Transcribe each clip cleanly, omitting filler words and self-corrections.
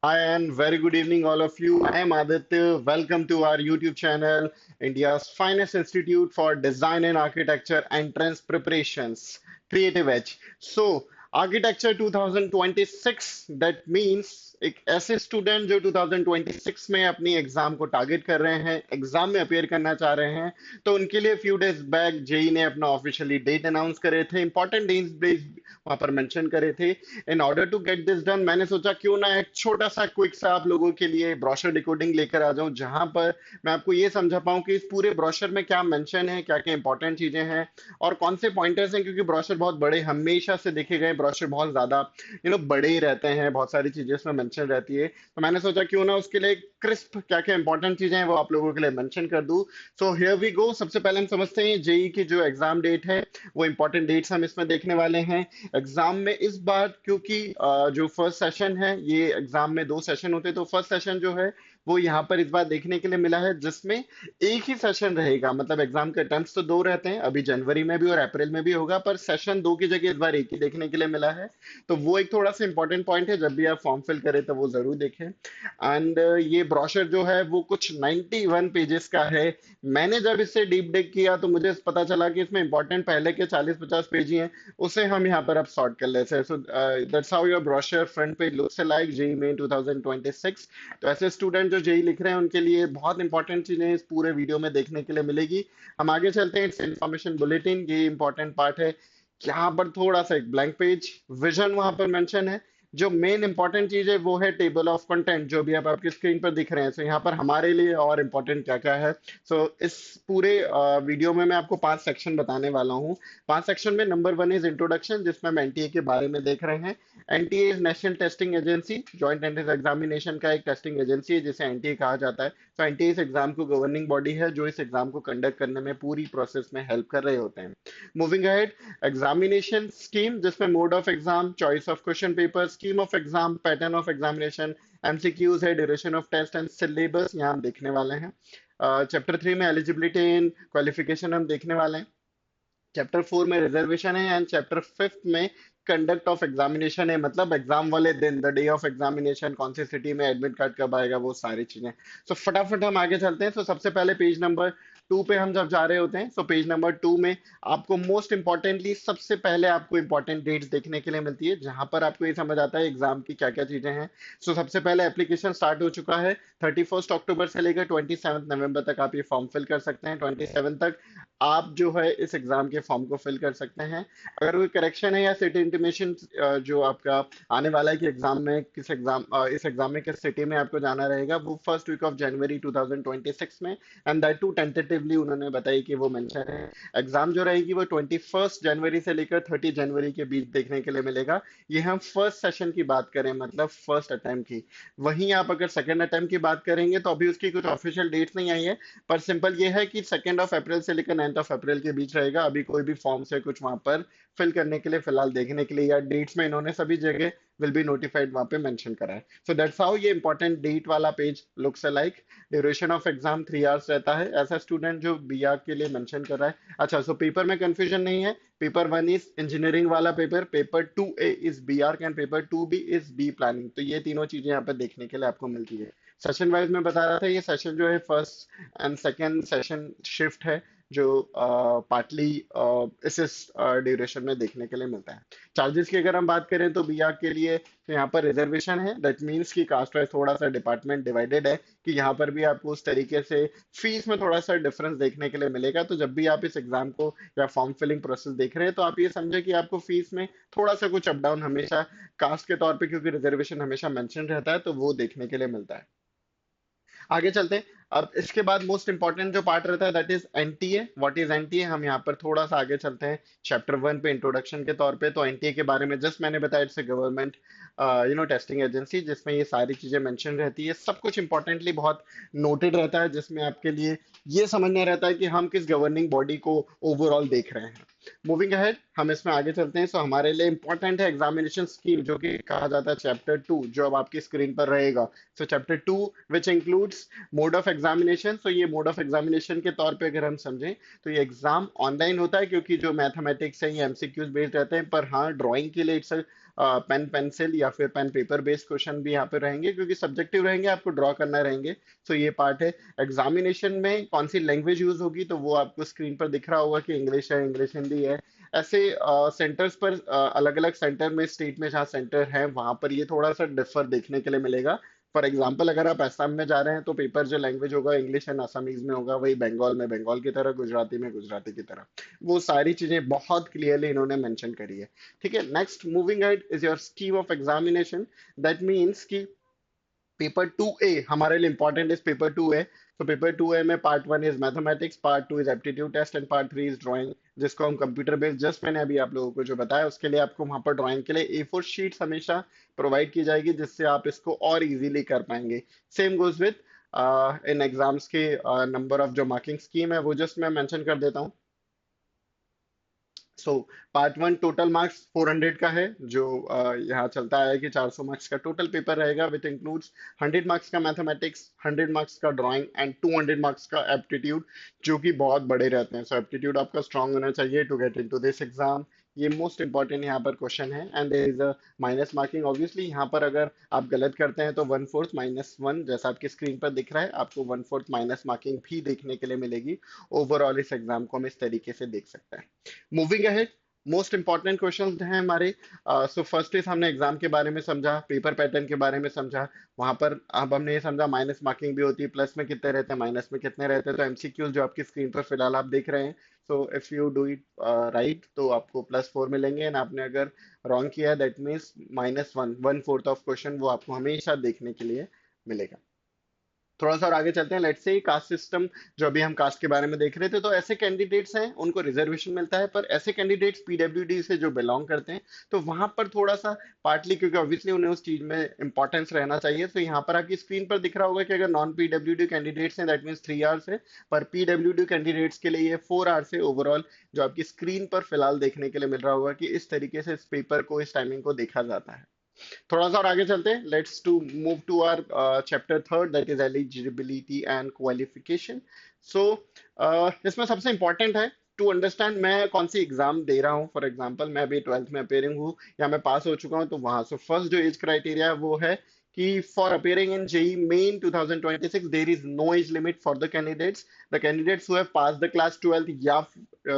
Hi and very good evening, all of you. I am Aditya. Welcome to our YouTube channel, India's finest institute for design and architecture entrance preparations, Creative Edge. So, architecture 2026 that means एक ऐसे student जो 2026 में अपनी exam को target कर रहे हैं, exam में अपियर करना चाह रहे हैं, तो उनके लिए फ्यू डेज बैक जेई ने अपना ऑफिशियली डेट अनाउंस करे थे, इंपॉर्टेंट डेज वहां पर मेंशन करे थे। In order to get this done मैंने सोचा क्यों ना एक छोटा सा क्विक सा आप लोगों के लिए ब्रोशर डिकोडिंग लेकर आ जाऊं, जहां पर मैं आपको ये समझा पाऊं कि इस पूरे ब्रोशर में क्या मेंशन है, क्या क्या इंपॉर्टेंट चीजें हैं और कौन से पॉइंटर्स हैं, क्योंकि ब्रोशर बहुत बड़े हमेशा से देखे गए ब्रोशर बहुत ज्यादा बड़े ही रहते हैं, बहुत सारी चीजें उसमें मेंशन रहती है। तो मैंने सोचा क्यों ना उसके लिए क्रिस्प क्या क्या इंपॉर्टेंट चीजें हैं वो आप लोगों के लिए मेंशन कर दूं। So here we go. सबसे पहले हम समझते हैं जेई की जो एग्जाम डेट है, वो इंपॉर्टेंट डेट्स हम इसमें देखने वाले हैं। एग्जाम में इस बार क्योंकि जो फर्स्ट सेशन है, ये एग्जाम में दो सेशन होते हैं, तो फर्स्ट सेशन जो है वो यहाँ पर इस बार देखने के लिए मिला है, जिसमें एक ही सेशन रहेगा। मतलब एग्जाम के अटेम्प्ट्स तो दो रहते हैं, अभी जनवरी में भी और अप्रैल में भी होगा, पर सेशन दो की जगह इस बार एक ही देखने के लिए मिला है। तो वो एक थोड़ा सा इंपॉर्टेंट पॉइंट है, जब भी आप फॉर्म फिल करें तो वो जरूर देखें। एंड ये ब्रोशर जो है वो कुछ 91 पेजेस का है। मैंने जब इससे डीप डिग किया तो मुझे पता चला कि इसमें इंपॉर्टेंट पहले के 40-50 पेज ही हैं, उसे हम यहाँ पर अब सॉर्ट कर लेते हैं। So that's how your brochure front page looks like JEE Main 2026। तो ऐसे स्टूडेंट जो जेई लिख रहे हैं उनके लिए बहुत इंपॉर्टेंट चीजें इस पूरे वीडियो में देखने के लिए मिलेगी। हम आगे चलते हैं, इट्स इंफॉर्मेशन बुलेटिन, ये इंपॉर्टेंट पार्ट है। यहाँ पर थोड़ा सा एक ब्लैंक पेज, विजन वहां पर मेंशन है। जो मेन इंपॉर्टेंट चीज है वो है टेबल ऑफ कंटेंट, जो भी आप आपकी स्क्रीन पर दिख रहे हैं। सो यहाँ पर हमारे लिए और इंपॉर्टेंट क्या क्या है। सो इस पूरे वीडियो में मैं आपको 5 सेक्शन बताने वाला हूँ। 5 सेक्शन में नंबर वन इज इंट्रोडक्शन, जिसमें हम एनटीए के बारे में देख रहे हैं। NTA is national testing agency, joint entrance examination का एक टेस्टिंग एजेंसी है जिसे एनटीए कहा जाता है। तो एनटीए इस एग्जाम को गवर्निंग बॉडी है जो इस एग्जाम को कंडक्ट करने में पूरी प्रोसेस में हेल्प कर रहे होते हैं। मूविंग अहेड, एग्जामिनेशन स्कीम, जिसमें mode of exam, choice of question paper, scheme of exam, pattern of examination, MCQs है, duration of test and syllabus यहाँ हम देखने वाले हैं। चैप्टर 3 में एलिजिबिलिटी एंड क्वालिफिकेशन हम देखने वाले हैं। चैप्टर 4 में रिजर्वेशन है एंड चैप्टर 5 में कंडक्ट ऑफ एग्जामिनेशन है, मतलब एग्जाम वाले दिन, द डे ऑफ एग्जामिनेशन, कौन सी सिटी में एडमिट कार्ड कब आएगा, वो सारी चीजें। सो फटाफट हम आगे चलते हैं। तो सबसे पहले पेज नंबर 2 पे हम जब जा रहे होते हैं, सो पेज नंबर 2 में आपको मोस्ट इंपॉर्टेंटली सबसे पहले आपको इंपॉर्टेंट डेट्स देखने के लिए मिलती है, जहां पर आपको ये समझ आता है एग्जाम की क्या क्या चीजें हैं। सो सबसे पहले एप्लीकेशन स्टार्ट हो चुका है। 31 अक्टूबर से लेकर 27 नवंबर तक आप ये फॉर्म फिल कर सकते हैं। 27 तक आप जो है इस एग्जाम के फॉर्म को फिल कर सकते हैं। अगर कोई करेक्शन है या सिटी इंटीमेशन जो आपका आने वाला है कि एग्जाम में किस एग्जाम इस एग्जाम में किस सिटी में आपको जाना रहेगा, वो फर्स्ट वीक ऑफ जनवरी 2026 में, एंड दैट टू टेंटेटिवली उन्होंने बताई कि वो मेंशन है। एग्जाम जो रहेगी वो 21 जनवरी से लेकर 30 जनवरी के बीच देखने के लिए मिलेगा। ये हम फर्स्ट सेशन की बात करें, मतलब फर्स्ट अटेम्प्ट की। वहीं आप अगर सेकेंड अटेम्प्ट की बात करेंगे तो अभी उसकी कुछ ऑफिशियल डेट्स नहीं आई है, पर सिंपल ये है कि 2 अप्रैल से लेकर 9 अप्रैल के बीच रहेगा। अभी कोई भी फॉर्म से कुछ वहां पर फिल करने के लिए फिलहाल देखने के लिए या डेट्स में इन्होंने सभी जगह विल बी नोटिफाइड वहां पे मेंशन करा है। सो दैट्स हाउ ये इंपॉर्टेंट डेट वाला page looks like. Duration of exam 3 hours रहता है, ऐसा स्टूडेंट जो बीआर के लिए मेंशन कर रहा है। अच्छा, सो पेपर में कंफ्यूजन नहीं है। पेपर 1 इज इंजीनियरिंग वाला paper, paper 2A is BArch and paper 2B is B planning. तो ये तीनों चीजें यहाँ पर देखने के लिए आपको मिलती है। सेशन वाइज में बता रहा था, ये सेशन जो है first and second session shift है, जो पार्टली इस ड्यूरेशन में देखने के लिए मिलता है। चार्जेस की अगर हम बात करें तो बीआर के लिए तो यहाँ पर रिजर्वेशन है, दैट मीन्स कि कास्ट वाइज थोड़ा सा डिपार्टमेंट डिवाइडेड है, कि यहाँ पर भी आपको उस तरीके से फीस में थोड़ा सा डिफरेंस देखने के लिए मिलेगा। तो जब भी आप इस एग्जाम को या फॉर्म फिलिंग प्रोसेस देख रहे हैं तो आप ये समझे कि आपको फीस में थोड़ा सा कुछ अप डाउन हमेशा कास्ट के तौर पे, क्योंकि रिजर्वेशन हमेशा मेंशन रहता है, तो वो देखने के लिए मिलता है। आगे चलते हैं। अब इसके बाद मोस्ट इंपॉर्टेंट जो पार्ट रहता है that is NTA. What is NTA, हम यहाँ पर थोड़ा सा आगे चलते हैं। चैप्टर 1 पे इंट्रोडक्शन के तौर पे तो एनटीए के बारे में जस्ट मैंने बताया, it's a government testing agency, जिसमें ये सारी चीजें मेंशन रहती है। सब कुछ इंपॉर्टेंटली बहुत नोटेड रहता है, जिसमें आपके लिए ये समझना रहता है कि हम किस गवर्निंग बॉडी को ओवरऑल देख रहे हैं। मूविंग अहेड, हम इसमें आगे चलते हैं। सो हमारे लिए इंपॉर्टेंट है एग्जामिनेशन स्कीम, जो कि कहा जाता है चैप्टर 2, जो अब आपकी स्क्रीन पर रहेगा। सो chapter 2 which includes mode of examination. तो ये मोड ऑफ एग्जामिनेशन के तौर पे अगर हम समझें तो ये एग्जाम ऑनलाइन होता है, क्योंकि जो मैथमेटिक्स है ये एमसीक्यूज बेस्ड रहते हैं, पर हाँ ड्राइंग के लिए इट्स पेन पेंसिल या फिर पेन पेपर बेस्ड क्वेश्चन भी यहाँ पे रहेंगे, क्योंकि सब्जेक्टिव रहेंगे, आपको ड्रॉ करना रहेंगे। सो ये पार्ट है। एग्जामिनेशन में कौन सी लैंग्वेज यूज होगी, तो वो आपको स्क्रीन पर दिख रहा होगा कि इंग्लिश है, इंग्लिश हिंदी है। ऐसे सेंटर्स पर अलग अलग सेंटर में, स्टेट में जहाँ सेंटर है वहां पर ये थोड़ा सा डिफर देखने के लिए मिलेगा। फॉर एग्जाम्पल अगर आप असम में जा रहे हैं तो पेपर जो लैंग्वेज होगा इंग्लिश एंड असमीज में होगा, वही बंगाल में बंगाल की तरह, गुजराती में गुजराती की तरह। वो सारी चीजें बहुत क्लियरली इन्होंने मेंशन करी है। ठीक है, next moving head is your scheme of examination. That means कि पेपर 2A हमारे लिए इंपॉर्टेंट इज पेपर 2A। तो पेपर 2A में part 1 is mathematics, part 2 is aptitude test and part 3 is drawing, जिसको हम कंप्यूटर बेस्ड, जस्ट मैंने अभी आप लोगों को जो बताया उसके लिए आपको वहां पर ड्राइंग के लिए A4 शीट्स हमेशा प्रोवाइड की जाएगी, जिससे आप इसको और इजीली कर पाएंगे। Same goes with in exams के नंबर ऑफ जो मार्किंग स्कीम है वो जस्ट मैं मेंशन कर देता हूँ। सो पार्ट 1 टोटल मार्क्स 400 का है, जो यहाँ चलता है कि 400 मार्क्स का टोटल पेपर रहेगा, विच इंक्लूड्स 100 मार्क्स का मैथमेटिक्स, 100 मार्क्स का ड्राइंग एंड 200 मार्क्स का एप्टीट्यूड, जो कि बहुत बड़े रहते हैं। सो एप्टीट्यूड आपका स्ट्रांग होना चाहिए to get into this exam. ये मोस्ट इंपॉर्टेंट यहाँ पर क्वेश्चन है। And there is a minus marking obviously, यहाँ पर अगर आप गलत करते हैं तो 1/4 -1, जैसा आपकी स्क्रीन पर दिख रहा है, आपको 1/4 माइनस मार्किंग भी देखने के लिए मिलेगी। ओवरऑल इस एग्जाम को हम इस तरीके से देख सकते हैं। Moving ahead, most important questions हैं हमारे। सो फर्स्ट इज हमने एग्जाम के बारे में समझा, पेपर पैटर्न के बारे में समझा। वहां पर अब हमने ये समझा माइनस मार्किंग भी होती है, प्लस में कितने रहते हैं, माइनस में कितने रहते हैं। तो एमसीक्यूज जो आपकी स्क्रीन पर फिलहाल आप देख रहे हैं, so if you do it right तो आपको +4 मिलेंगे, एंड आपने अगर रॉन्ग किया दैट मीन्स -1, 1/4 ऑफ क्वेश्चन वो आपको हमेशा देखने के लिए मिलेगा। थोड़ा सा और आगे चलते हैं। लेट्स से कास्ट सिस्टम, जो अभी हम कास्ट के बारे में देख रहे थे, तो ऐसे कैंडिडेट्स हैं उनको रिजर्वेशन मिलता है, पर ऐसे कैंडिडेट्स पीडब्ल्यूडी से जो बिलोंग करते हैं, तो वहां पर थोड़ा सा पार्टली क्योंकि ऑब्वियसली उन्हें उस चीज में इंपॉर्टेंस रहना चाहिए, तो यहाँ पर आपकी स्क्रीन पर दिख रहा होगा कि अगर नॉन पीडब्ल्यूडी कैंडिडेट्स हैं दैट मीन्स 3 आवर्स है, पर पीडब्ल्यूडी कैंडिडेट्स के लिए ये 4 आवर्स है ओवरऑल, जो आपकी स्क्रीन पर फिलहाल देखने के लिए मिल रहा होगा कि इस तरीके से इस पेपर को, इस टाइमिंग को देखा जाता है। थोड़ा सा और आगे चलते हैं। Let's to move to our chapter third, that is eligibility and qualification. So इसमें सबसे इंपॉर्टेंट है टू अंडरस्टैंड मैं कौन सी एग्जाम दे रहा हूँ। फॉर एग्जांपल मैं अभी 12th में अपेयरिंग हूँ या मैं पास हो चुका हूँ, तो वहां से फर्स्ट जो एज क्राइटेरिया है वो है कि for appearing in JEE Main 2026 there is no age limit for the candidates who have pass the class 12th, या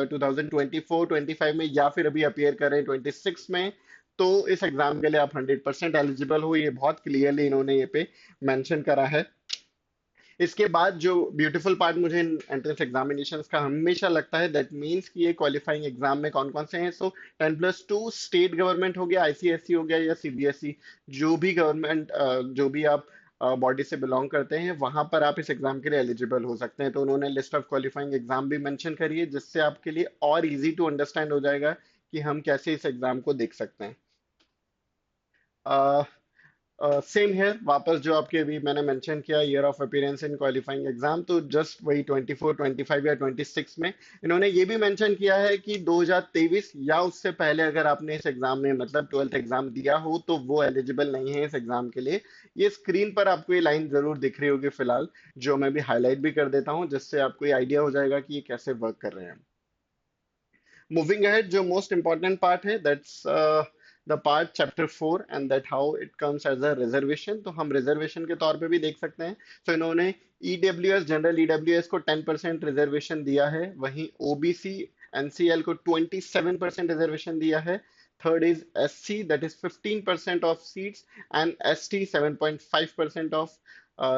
2024-25 में, या फिर अभी अपेयर कर रहे हैं 26 में, तो इस एग्जाम के लिए आप 100% एलिजिबल हो। ये बहुत क्लियरली इन्होंने ये पे मेंशन करा है। इसके बाद जो ब्यूटीफुल पार्ट मुझे एंट्रेंस एग्जामिनेशंस का हमेशा लगता है, दैट मीन्स कि ये क्वालिफाइंग एग्जाम में कौन कौन से हैं। सो 10+2 स्टेट गवर्नमेंट हो गया, आईसीएसई हो गया या सीबीएसई, जो भी गवर्नमेंट, जो भी आप बॉडी से बिलोंग करते हैं, वहां पर आप इस एग्जाम के लिए एलिजिबल हो सकते हैं। तो उन्होंने लिस्ट ऑफ क्वालिफाइंग एग्जाम भी मेंशन करी है, जिससे आपके लिए और इजी टू अंडरस्टैंड हो जाएगा कि हम कैसे इस एग्जाम को देख सकते हैं। सेम है, वापस जो आपके अभी मैंने मेंशन किया year of appearance in qualifying exam, तो जस्ट वही 24, 25 या 26 में इन्होंने ये भी मेंशन किया है कि 2023 या उससे पहले अगर आपने इस एग्जाम में मतलब 12th एग्जाम दिया हो तो वो एलिजिबल नहीं है इस एग्जाम के लिए। ये स्क्रीन पर आपको ये लाइन जरूर दिख रही होगी फिलहाल, जो मैं भी हाईलाइट भी कर देता हूँ, जिससे आपको ये आइडिया हो जाएगा कि ये कैसे वर्क कर रहे हैं। Moving ahead, जो most important part है, that's the part chapter 4 and that how it comes as a reservation। तो हम reservation के तौर पे भी देख सकते हैं। तो इन्होंने ईडब्ल्यूएस, जनरल ईडब्ल्यूएस को 10% रिजर्वेशन दिया है, वहीं ओबीसी एनसीएल को 27% रिजर्वेशन दिया है। Third is SC, that is 15% of seats, and ST 7.5% of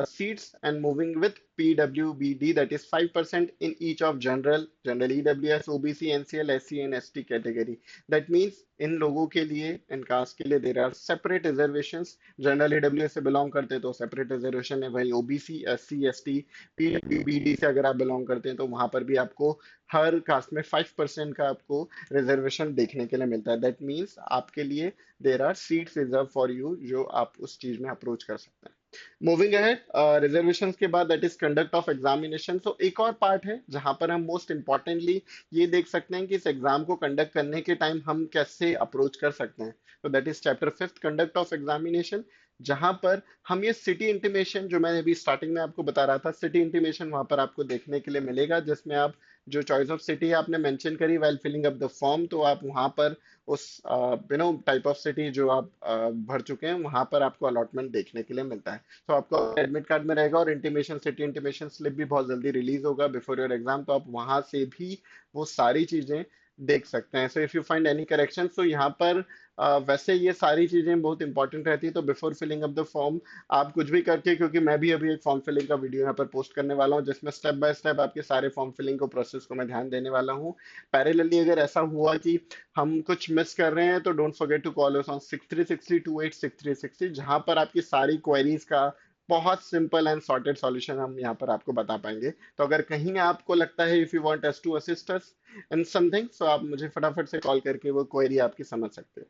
seats, and moving with PWBD, that is 5% in each of general EWS, OBC, NCL, SC and ST category। That means इन लोगों के लिए, इन caste के लिए there are separate reservations. General EWS से belong करते हैं तो सेपरेट रिजर्वेशन है, वही ओबीसी, एससी, एसटी, पीडब्ल्यूबीडी से अगर आप बिलोंग करते हैं तो वहां पर भी आपको हर कास्ट में 5% का आपको रिजर्वेशन देखने के लिए मिलता है। दैट मीन्स आपके लिए there are seats reserve for you, जो आप उस चीज में अप्रोच कर सकते हैं। मूविंग अहेड, रिजर्वेशन के बाद that is conduct of examination. तो एक और पार्ट है जहां पर हम मोस्ट इंपॉर्टेंटली ये देख सकते हैं कि इस एग्जाम को कंडक्ट करने के टाइम हम कैसे अप्रोच कर सकते हैं। तो that is chapter 5 conduct of examination, जहां पर हम ये सिटी इंटीमेशन, जो मैंने अभी स्टार्टिंग में आपको बता रहा था, सिटी इंटीमेशन वहां पर आपको देखने के लिए मिलेगा, जिसमें आप जो चॉइस ऑफ सिटी आपने मेंशन करी while filling up the form, तो आप वहां पर उस टाइप ऑफ सिटी जो आप भर चुके हैं वहां पर आपको अलॉटमेंट देखने के लिए मिलता है। तो आपको एडमिट कार्ड में रहेगा, और इंटीमेशन सिटी इंटीमेशन स्लिप भी बहुत जल्दी रिलीज होगा बिफोर योर एग्जाम, तो आप वहां से भी वो सारी चीजें देख सकते हैं। So if you find any correction, तो यहाँ पर वैसे ये सारी चीजें बहुत इंपॉर्टेंट रहती है, तो before filling up the form आप कुछ भी करके, क्योंकि मैं भी अभी एक फॉर्म फिलिंग का वीडियो यहाँ पर पोस्ट करने वाला हूँ जिसमें स्टेप बाय स्टेप आपके सारे फॉर्म फिलिंग को प्रोसेस को मैं ध्यान देने वाला हूँ। पैरेलली अगर ऐसा हुआ कि हम कुछ मिस कर रहे हैं, तो don't forget to call us on 6360286360, जहां पर आपकी सारी क्वेरीज का बहुत सिंपल एंड सॉर्टेड सॉल्यूशन हम यहाँ पर आपको बता पाएंगे। तो अगर कहीं आपको लगता है if you want us to assist us in something, so आप मुझे फटाफट से कॉल करके वो क्वेरी आपकी समझ सकते हो।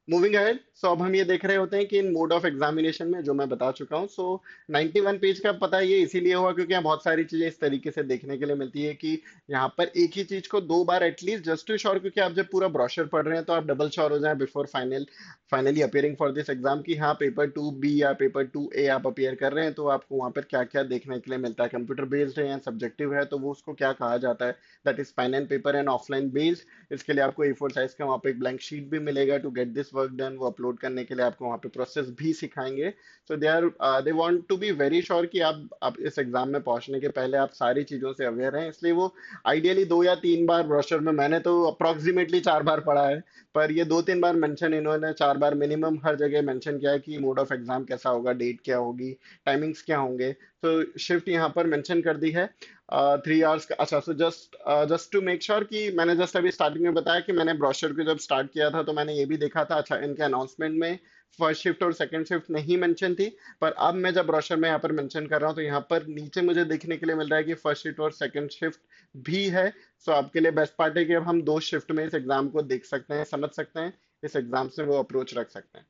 मूविंग अहेड, सो अब हम ये देख रहे होते हैं कि इन मोड ऑफ एग्जामिनेशन में जो मैं बता चुका हूँ, सो 91 पेज का पता ये इसीलिए हुआ क्योंकि यहाँ बहुत सारी चीजें इस तरीके से देखने के लिए मिलती है कि यहाँ पर एक ही चीज को दो बार एटलीस्ट, जस्ट टू श्योर, क्योंकि आप जब पूरा ब्रोशर पढ़ रहे हैं तो आप डबल श्योर हो जाए before finally appearing for this exam कि हाँ पेपर 2B या पेपर 2A आप अपियर कर रहे हैं, तो आपको वहाँ पर क्या क्या देखने के लिए मिलता है। कंप्यूटर बेस्ड है या सब्जेक्टिव है, तो वो उसको क्या कहा जाता है, that is pen and paper and offline based. इसके लिए आपको A4 साइज का वहाँ पे एक ब्लैंक शीट भी मिलेगा to get this work done, वो अपलोड करने के लिए आपको वहाँ पे प्रोसेस भी सिखाएंगे। So they want to be very sure कि आप इस एग्जाम में पहुंचने के पहले आप सारी चीजों से अवेयर हैं, इसलिए वो आइडियली 2 या 3 बार ब्रोशर में, मैंने तो अप्रोक्सीमेटली 4 बार पढ़ा है, पर ये 2-3 बार मेंशन, इन्होंने 4 बार मिनिमम हर जगह मेंशन किया है कि मोड ऑफ एग्जाम कैसा होगा, डेट क्या होगी, टाइमिंग्स क्या होंगे। तो शिफ्ट यहाँ पर मेंशन कर दी है 3 आवर्स का। अच्छा, so just to make sure कि मैंने जस्ट अभी स्टार्टिंग में बताया कि मैंने ब्रोशर को जब स्टार्ट किया था तो मैंने ये भी देखा था, अच्छा इनके अनाउंसमेंट में फर्स्ट शिफ्ट और सेकंड शिफ्ट नहीं मेंशन थी, पर अब मैं जब ब्रोशर में यहाँ पर मेंशन कर रहा हूँ तो यहाँ पर नीचे मुझे देखने के लिए मिल रहा है कि फर्स्ट शिफ्ट और सेकंड शिफ्ट भी है। सो आपके लिए बेस्ट पार्ट है कि अब हम 2 शिफ्ट में इस एग्जाम को देख सकते हैं, समझ सकते हैं, इस एग्जाम से वो अप्रोच रख सकते हैं।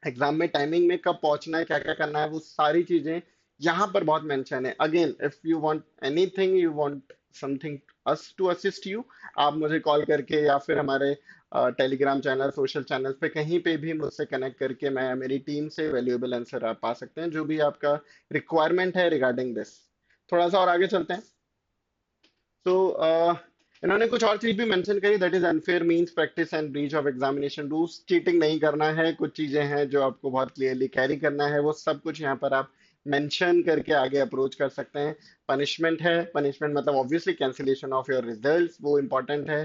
एग्जाम में टाइमिंग में कब पहुंचना है, क्या क्या करना है, वो सारी चीजें यहाँ पर बहुत मेंशन है। Again if you want anything, you want something us to assist you, आप मुझे कॉल करके या फिर हमारे टेलीग्राम चैनल, सोशल चैनल पे कहीं पे भी मुझसे कनेक्ट करके मैं मेरी टीम से वैल्यूएबल आंसर आप पा सकते हैं, जो भी आपका रिक्वायरमेंट है रिगार्डिंग दिस। थोड़ा सा और आगे चलते हैं। तो इन्होंने कुछ और चीज भी मेंशन करी, that is unfair means practice and breach of examination rules. Cheating नहीं करना है, कुछ चीजें हैं जो आपको बहुत क्लियरली कैरी करना है, वो सब कुछ यहाँ पर आप मेंशन करके आगे अप्रोच कर सकते हैं। पनिशमेंट है, पनिशमेंट मतलब obviously cancellation of your results, वो इंपॉर्टेंट है।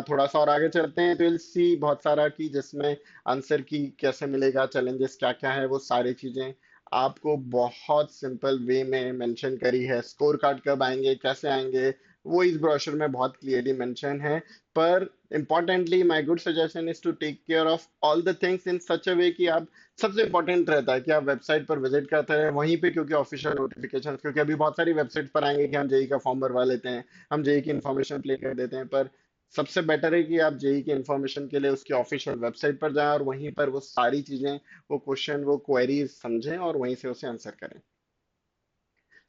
थोड़ा सा और आगे चलते हैं तो विल सी बहुत सारा कि जिसमें आंसर की कैसे मिलेगा, चैलेंजेस क्या क्या है, वो सारी चीजें आपको बहुत सिंपल वे में मेंशन करी है। स्कोर कार्ड कब आएंगे, कैसे आएंगे, वो इस ब्रोशर में बहुत क्लियरली मेंशन है। पर importantly my good suggestion is to take care of all the things in such a way कि आप, सबसे इंपॉर्टेंट रहता है कि आप वेबसाइट पर विजिट करते हैं वहीं पे, क्योंकि ऑफिशियल नोटिफिकेशन, क्योंकि अभी बहुत सारी वेबसाइट पर आएंगे कि हम जेई का फॉर्म भरवा लेते हैं, हम जेई की इन्फॉर्मेशन प्ले कर देते हैं, पर सबसे बेटर है कि आप जेई की इन्फॉर्मेशन के लिए उसकी ऑफिशियल वेबसाइट पर जाएं और वहीं पर वो सारी चीजें, वो क्वेश्चन, वो क्वेरीज समझें और वहीं से उसे आंसर करें।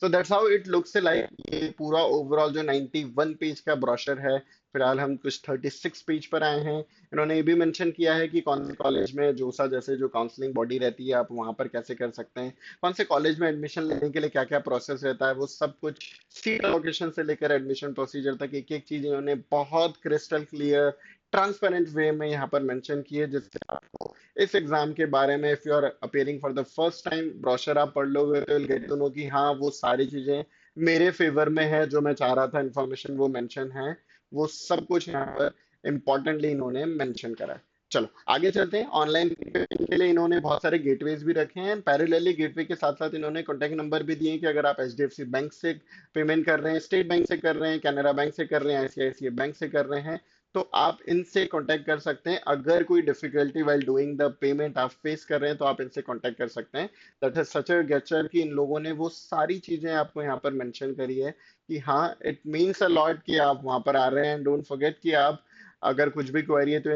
सो that's how it looks like. ये पूरा ओवरऑल जो 91 पेज का ब्रोशर है, फिलहाल हम कुछ 36 पेज पर आए हैं। इन्होंने ये भी मेंशन किया है कि कौन से कॉलेज में जोसा जैसे जो काउंसलिंग बॉडी रहती है आप वहां पर कैसे कर सकते हैं, कौन से कॉलेज में एडमिशन लेने के लिए क्या क्या प्रोसेस रहता है, वो सब कुछ सीट लोकेशन से लेकर एडमिशन प्रोसीजर तक एक एक चीज इन्होंने बहुत क्रिस्टल क्लियर ट्रांसपेरेंट वे में यहाँ पर मेंशन की है, जिससे आपको इस एग्जाम के बारे में, if you are appearing for the first time, brochure आप पढ़ लोगे तो विल गेट टू नो कि हाँ वो सारी चीजें मेरे फेवर में है, जो मैं चाह रहा था इन्फॉर्मेशन वो मेंशन है, वो सब कुछ यहाँ पर इंपॉर्टेंटली इन्होंने मेंशन करा है। चलो आगे चलते हैं। ऑनलाइन पेमेंट के लिए इन्होंने बहुत सारे गेटवेज भी रखे हैं, पैरेलली गेटवे के साथ साथ इन्होंने कॉन्टैक्ट नंबर भी दिए हैं कि अगर आप एचडीएफसी बैंक से पेमेंट कर रहे हैं, स्टेट बैंक से कर रहे हैं, कैनरा बैंक से कर रहे हैं, आईसीआईसीआई बैंक से कर रहे हैं, तो आप इनसे कांटेक्ट कर सकते हैं। अगर कोई difficulty while doing the payment आप फेस कर रहे हैं तो आप इनसे कांटेक्ट कर सकते हैं। That is such a gesture कि इन लोगों ने वो सारी चीजें आपको यहाँ पर मेंशन करी है कि हाँ इट मीन्स अ लॉट कि आप वहां पर आ रहे हैं। डोंट फॉरगेट कि आप अगर कुछ भी क्वेरी है तो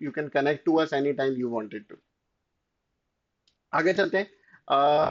you can connect to us any time you wanted to. आगे चलते हैं।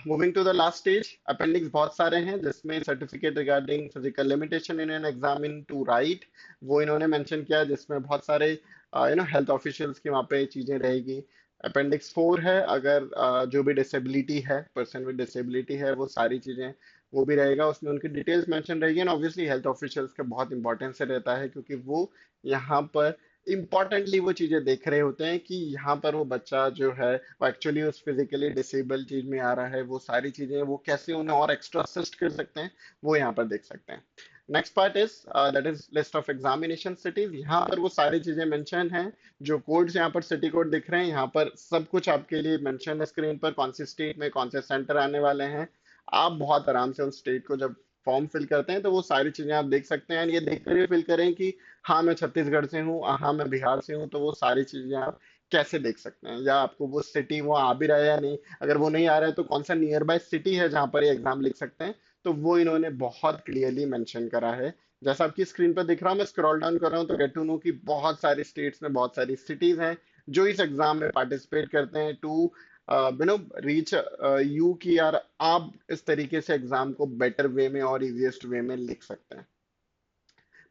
Moving to the last stage, appendix बहुत सारे हैं जिसमें certificate regarding physical limitation in an examinee to write, वो इन्होंने मेंशन किया है, जिसमें बहुत सारे हेल्थ ऑफिशियल्स की वहाँ पे चीजें रहेगी। अपेंडिक्स 4 है, अगर जो भी डिसेबिलिटी है, पर्सन विद डिसेबिलिटी है, वो सारी चीजें वो भी रहेगा, उसमें उनकी डिटेल्स मेंशन रहेगी। एंड ऑब्वियसली हेल्थ ऑफिशियल्स का बहुत इंपॉर्टेंस रहता है, क्योंकि वो यहाँ पर इम्पॉर्टेंटली वो चीजें देख रहे होते हैं कि यहाँ पर वो बच्चा जो है वो एक्चुअली उस फिजिकली डिसेबल चीज में आ रहा है, वो सारी चीजें वो कैसे उन्हें और एक्स्ट्रा असिस्ट कर सकते हैं, वो यहाँ पर देख सकते हैं। Next part is that is list of examination cities. यहाँ पर वो सारी चीजें मेंशन हैं, जो कोड्स यहाँ पर सिटी कोड दिख रहे हैं, यहाँ पर सब कुछ आपके लिए मेंशन है स्क्रीन पर, कौन सी स्टेट में कौन से सेंटर आने वाले हैं। आप बहुत आराम से उन स्टेट को जब फॉर्म फिल करते हैं तो वो सारी चीजें आप देख सकते हैं। ये देख कर फिल करें कि हाँ मैं छत्तीसगढ़ से हूँ, हाँ मैं बिहार से हूँ, तो वो सारी चीजें आप कैसे देख सकते हैं, या आपको वो सिटी वो आ भी रहा है या नहीं। अगर वो नहीं आ रहा है तो कौन सा नियर बाय सिटी है जहाँ पर ये एग्जाम लिख सकते हैं, तो वो इन्होंने बहुत क्लियरली मेंशन करा है। जैसा आपकी स्क्रीन पर दिख रहा हूँ, मैं स्क्रॉल डाउन कर रहा हूँ तो गेट टू नो कि बहुत सारी स्टेट्स में बहुत सारी सिटीज हैं जो इस एग्जाम में पार्टिसिपेट करते हैं टू रीच यू की यार आप इस तरीके से एग्जाम को बेटर वे में और इजीएस्ट वे में लिख सकते हैं।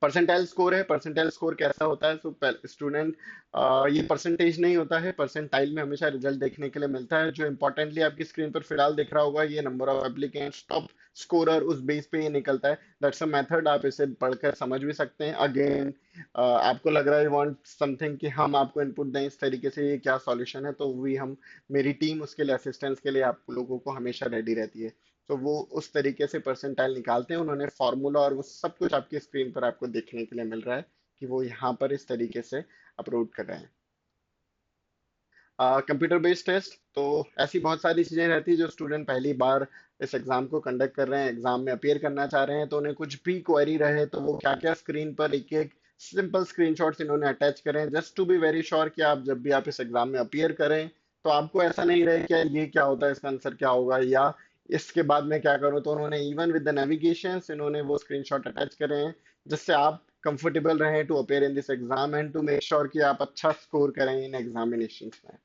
परसेंटाइल स्कोर है। परसेंटाइल स्कोर कैसा होता है? सो स्टूडेंट, ये परसेंटेज नहीं होता है, परसेंटाइल में हमेशा रिजल्ट देखने के लिए मिलता है। जो इंपॉर्टेंटली आपकी स्क्रीन पर फिलहाल दिख रहा होगा, ये number of applicants top scorer, उस बेस पे ये निकलता है। दैट्स अ मेथड, आप इसे पढ़कर समझ भी सकते हैं। अगेन आपको लग रहा है वांट समथिंग कि हम आपको इनपुट दें इस तरीके से, ये क्या सॉल्यूशन है, तो भी हम, मेरी टीम उसके लिए असिस्टेंस के लिए आप लोगों को हमेशा रेडी रहती है। तो वो उस तरीके से परसेंटाइल निकालते हैं उन्होंने फॉर्मूला, और वो सब कुछ आपकी स्क्रीन पर आपको देखने के लिए मिल रहा है कि वो यहाँ पर इस तरीके से अपलोड कर रहे हैं। कंप्यूटर बेस्ड टेस्ट, तो ऐसी बहुत सारी चीजें रहती है जो स्टूडेंट पहली बार इस एग्जाम को कंडक्ट कर रहे हैं, एग्जाम में अपियर करना चाह रहे हैं, तो उन्हें कुछ भी क्वेरी रहे तो वो क्या क्या स्क्रीन पर एक एक सिंपल स्क्रीनशॉट्स इन्होंने अटैच करें, just to be very sure कि आप जब भी आप इस एग्जाम में अपियर करें तो आपको ऐसा नहीं रहे कि यार ये क्या होता है, इसका आंसर क्या होगा, या इसके बाद मैं क्या करूं। तो उन्होंने इवन विद द नेविगेशन इन्होंने वो स्क्रीनशॉट अटैच करे हैं, जिससे आप कंफर्टेबल रहें to appear in this exam and to make sure कि आप अच्छा स्कोर करें इन एग्जामिनेशन में।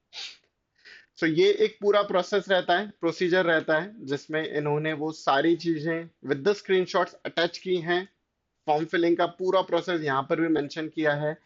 सो ये एक पूरा प्रोसेस रहता है, प्रोसीजर रहता है, जिसमें इन्होंने वो सारी चीजें विद द स्क्रीनशॉट्स अटैच की हैं। फॉर्म फिलिंग का पूरा प्रोसेस यहाँ पर भी मेंशन किया है।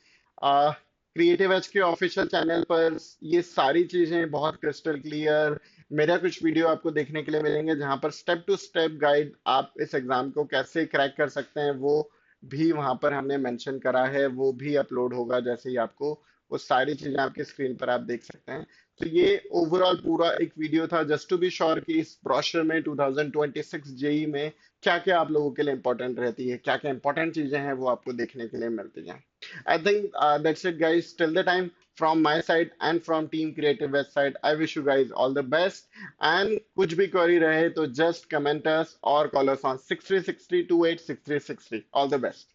क्रिएटिव एज के ऑफिशियल चैनल पर ये सारी चीजें बहुत क्रिस्टल क्लियर, मेरा कुछ वीडियो आपको देखने के लिए मिलेंगे जहां पर स्टेप टू स्टेप गाइड आप इस एग्जाम को कैसे क्रैक कर सकते हैं, वो भी वहां पर हमने मेंशन करा है, वो भी अपलोड होगा जैसे ही आपको वो सारी चीजें आपके स्क्रीन पर आप देख सकते हैं। तो ये ओवरऑल पूरा एक वीडियो था जस्ट टू बी श्योर कि इस ब्रोशर में 2026 जेई में क्या क्या आप लोगों के लिए इंपॉर्टेंट रहती है, क्या क्या इंपॉर्टेंट चीजें हैं वो आपको देखने के लिए मिलती हैं। I think that's it guys till the time, from my side and from team creative west side, I wish you guys all the best, and कुछ भी query रहे तो just comment us or call us on 6363286363। all the best।